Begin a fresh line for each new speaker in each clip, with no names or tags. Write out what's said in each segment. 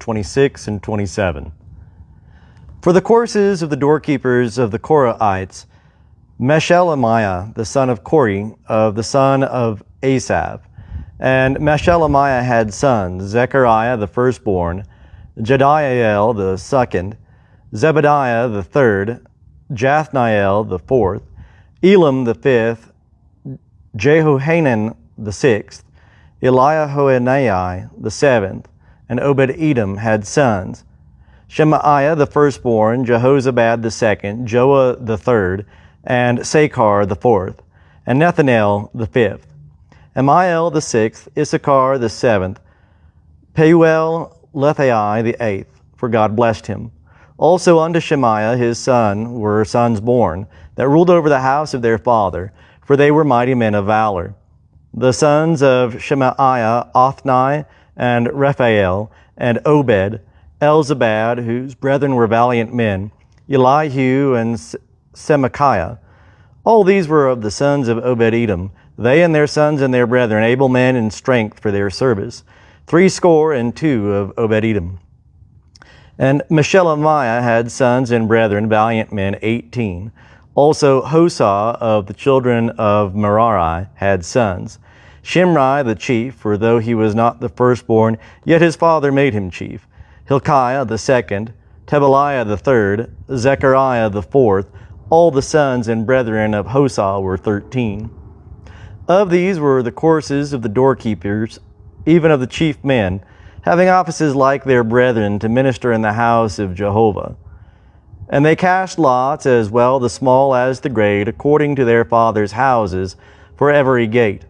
26 and 27. For the courses of the doorkeepers of the Korahites, Meshelemiah, the son of Kori, of the son of Asaph. And Meshelemiah had sons, Zechariah the firstborn, Jediael the second, Zebediah the third, Jathniel the fourth, Elam the fifth, Jehohanan the sixth, Eliahoenai the seventh, and Obed-Edom had sons, Shemaiah the firstborn, Jehozabad the second, Joah the third, and Sakar the fourth, and Nethanel the fifth, Amiel the sixth, Issachar the seventh, Peuel Lethai the eighth, for God blessed him. Also unto Shemaiah his son were sons born, that ruled over the house of their father, for they were mighty men of valor. The sons of Shemaiah, Othni, and Rephael, and Obed, Elzabad, whose brethren were valiant men, Elihu, and Semachiah. All these were of the sons of Obed-Edom, they and their sons and their brethren, able men in strength for their service, 62 of Obed-Edom. And Meshelemiah had sons and brethren, valiant men, 18. Also Hosah of the children of Merari had sons. Shimri the chief, for though he was not the firstborn, yet his father made him chief. Hilkiah the second, Tebaliah the third, Zechariah the fourth. All the sons and brethren of Hosah were 13. Of these were the courses of the doorkeepers, even of the chief men, having offices like their brethren to minister in the house of Jehovah. And they cast lots, as well the small as the great, according to their fathers' houses, for every gate.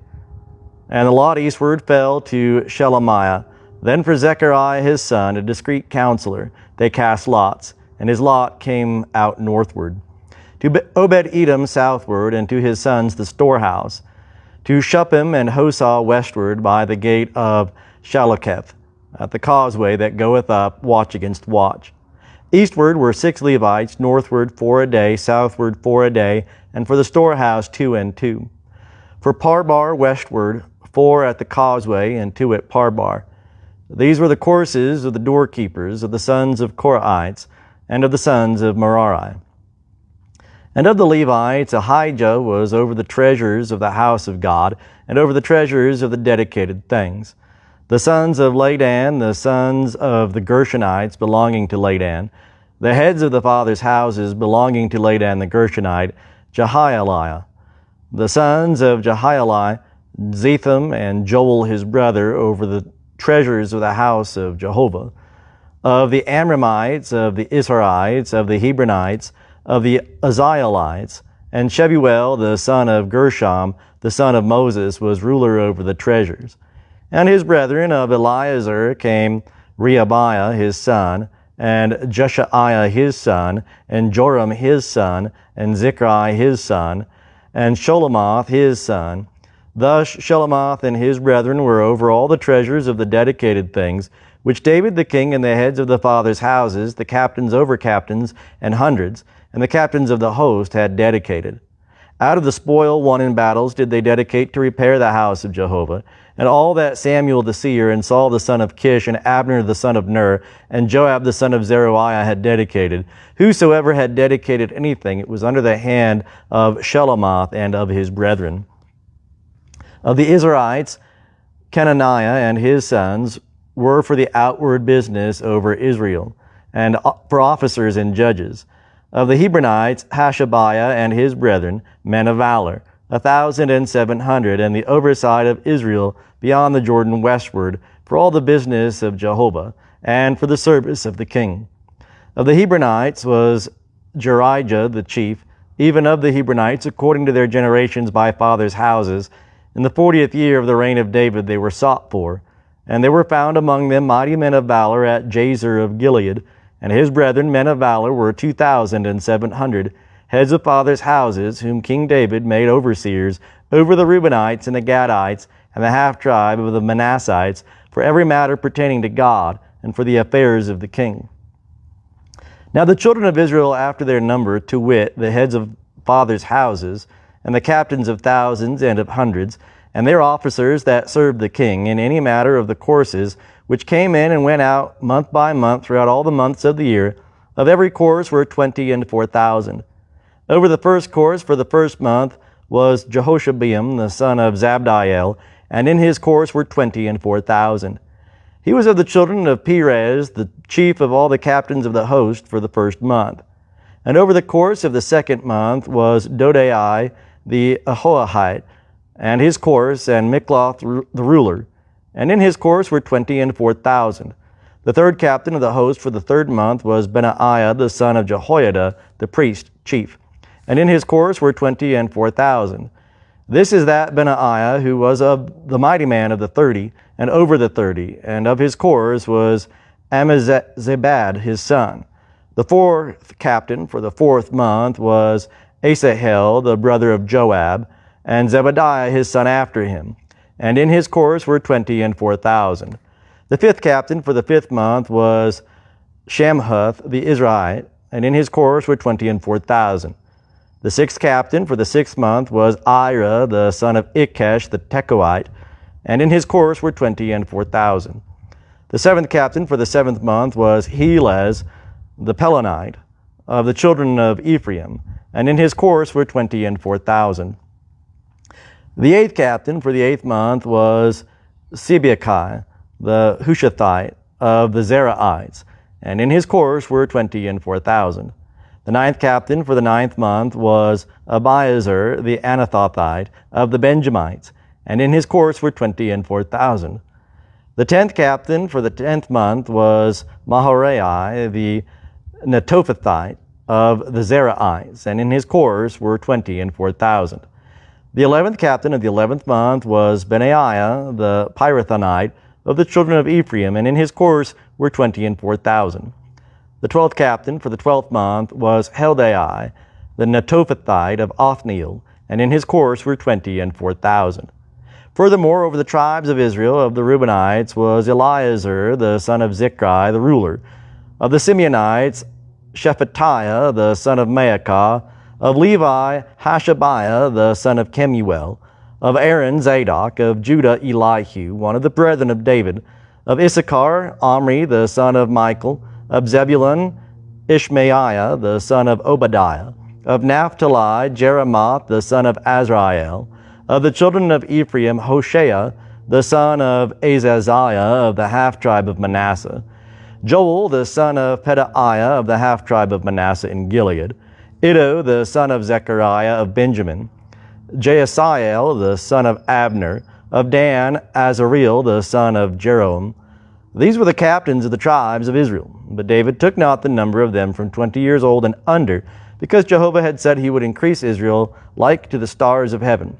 And the lot eastward fell to Shelemiah. Then for Zechariah his son, a discreet counselor, they cast lots, and his lot came out northward. To Obed-Edom southward, and to his sons the storehouse. To Shuppim and Hosah westward by the gate of Shaloketh, at the causeway that goeth up watch against watch. Eastward were 6 Levites, northward 4 a day, southward 4 a day, and for the storehouse 2 and 2. For Parbar westward 4 at the causeway, and 2 at Parbar. These were the courses of the doorkeepers of the sons of Korahites, and of the sons of Merari. And of the Levites, Ahijah was over the treasures of the house of God, and over the treasures of the dedicated things. The sons of Ladan, the sons of the Gershonites belonging to Ladan, the heads of the fathers' houses belonging to Ladan the Gershonite, Jehieliah. The sons of Jehieli, Zetham and Joel his brother, over the treasures of the house of Jehovah. Of the Amramites, of the Israelites, of the Hebronites, of the Uzzielites, and Shebuel the son of Gershom, the son of Moses, was ruler over the treasures. And his brethren of Eleazar came Rehabiah his son, and Jeshaiah his son, and Joram his son, and Zichri his son, and Sholomoth his son. Thus Shelomoth and his brethren were over all the treasures of the dedicated things, which David the king and the heads of the fathers' houses, the captains over captains and hundreds, and the captains of the host had dedicated. Out of the spoil won in battles did they dedicate to repair the house of Jehovah, and all that Samuel the seer, and Saul the son of Kish, and Abner the son of Ner, and Joab the son of Zeruiah had dedicated. Whosoever had dedicated anything, it was under the hand of Shelomoth and of his brethren. Of the Israelites, Kenaniah and his sons were for the outward business over Israel, and for officers and judges. Of the Hebronites, Hashabiah and his brethren, men of valor, 1,700, and the oversight of Israel beyond the Jordan westward, for all the business of Jehovah, and for the service of the king. Of the Hebronites was Jerijah the chief, even of the Hebronites, according to their generations by fathers' houses. In the 40th year of the reign of David they were sought for, and there were found among them mighty men of valor at Jazer of Gilead, and his brethren, men of valor, were 2,700, heads of fathers' houses, whom King David made overseers over the Reubenites and the Gadites and the half-tribe of the Manassites, for every matter pertaining to God, and for the affairs of the king. Now the children of Israel after their number, to wit, the heads of fathers' houses, and the captains of thousands and of hundreds, and their officers that served the king in any matter of the courses which came in and went out month by month throughout all the months of the year, of every course were 24,000. Over the first course for the first month was Jehoshabeam, the son of Zabdiel, and in his course were 24,000. He was of the children of Perez, the chief of all the captains of the host for the first month. And over the course of the second month was Dodai the Ahoahite, and his course, and Mikloth the ruler, and in his course were 24,000. The third captain of the host for the third month was Benaiah the son of Jehoiada, the priest chief, and in his course were 24,000. This is that Benaiah who was of the mighty man of the 30, and over the 30, and of his course was Amizabad his son. The fourth captain for the fourth month was Asahel, the brother of Joab, and Zebadiah his son after him, and in his course were 24,000. The fifth captain for the fifth month was Shamhuth the Israelite, and in his course were 24,000. The sixth captain for the sixth month was Ira the son of Ikesh the Tekoite, and in his course were 24,000. The seventh captain for the seventh month was Helez the Pelonite of the children of Ephraim, and in his course were 24,000. The eighth captain for the eighth month was Sibekai the Hushathite of the Zeraites, and in his course were 24,000. The ninth captain for the ninth month was Abiezer the Anathothite of the Benjamites, and in his course were 24,000. The 10th captain for the 10th month was Maharai the Netophathite of the Zeraites, and in his course were 24,000. The 11th captain of the 11th month was Benaiah the Pirathonite of the children of Ephraim, and in his course were 24,000. The 12th captain for the 12th month was Heldai the Netophathite of Othniel, and in his course were 24,000. Furthermore, over the tribes of Israel of the Reubenites was Eliezer the son of Zichri the ruler. Of the Simeonites, Shephatiah the son of Maacah. Of Levi, Hashabiah the son of Kemuel. Of Aaron, Zadok. Of Judah, Elihu, one of the brethren of David. Of Issachar, Omri the son of Michael. Of Zebulun, Ishmaiah the son of Obadiah. Of Naphtali, Jeremoth the son of Azrael. Of the children of Ephraim, Hoshea the son of Azaziah of the half-tribe of Manasseh. Joel the son of Pedaiah of the half-tribe of Manasseh in Gilead. Iddo the son of Zechariah of Benjamin. Jaasiel the son of Abner. Of Dan, Azareel the son of Jeroham. These were the captains of the tribes of Israel. But David took not the number of them from 20 years old and under, because Jehovah had said he would increase Israel like to the stars of heaven.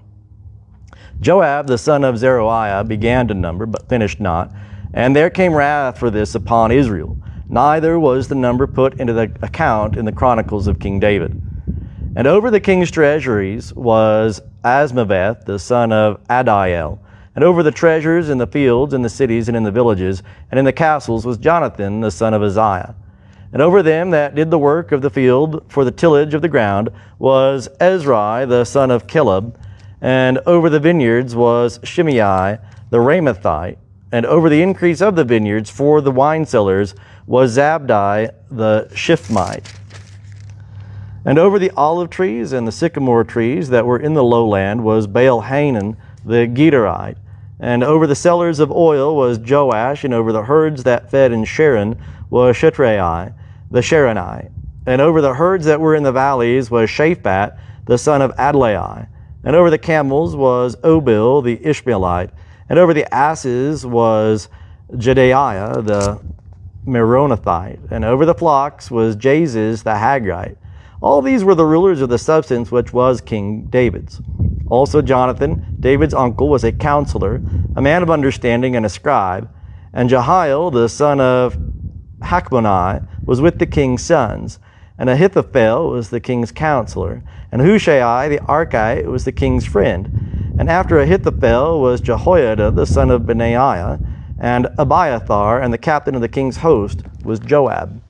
Joab the son of Zeruiah began to number, but finished not. And there came wrath for this upon Israel. Neither was the number put into the account in the Chronicles of King David. And over the king's treasuries was Asmaveth the son of Adiel. And over the treasures in the fields, in the cities, and in the villages, and in the castles was Jonathan the son of Uzziah. And over them that did the work of the field for the tillage of the ground was Ezrai the son of Caleb. And over the vineyards was Shimei the Ramathite. And over the increase of the vineyards for the wine cellars was Zabdi the Shiphmite. And over the olive trees and the sycamore trees that were in the lowland was Baal-Hanan the Gederite. And over the cellars of oil was Joash, and over the herds that fed in Sharon was Shetrai the Sharonite. And over the herds that were in the valleys was Shaphat the son of Adlai. And over the camels was Obil the Ishmaelite. And over the asses was Jedaiah the Meronothite. And over the flocks was Jazes the Hagrite. All these were the rulers of the substance which was King David's. Also Jonathan, David's uncle, was a counselor, a man of understanding and a scribe. And Jehiel the son of Hachmoni was with the king's sons. And Ahithophel was the king's counselor. And Hushai the Archite was the king's friend. And after Ahithophel was Jehoiada the son of Benaiah. And Abiathar, and the captain of the king's host was Joab.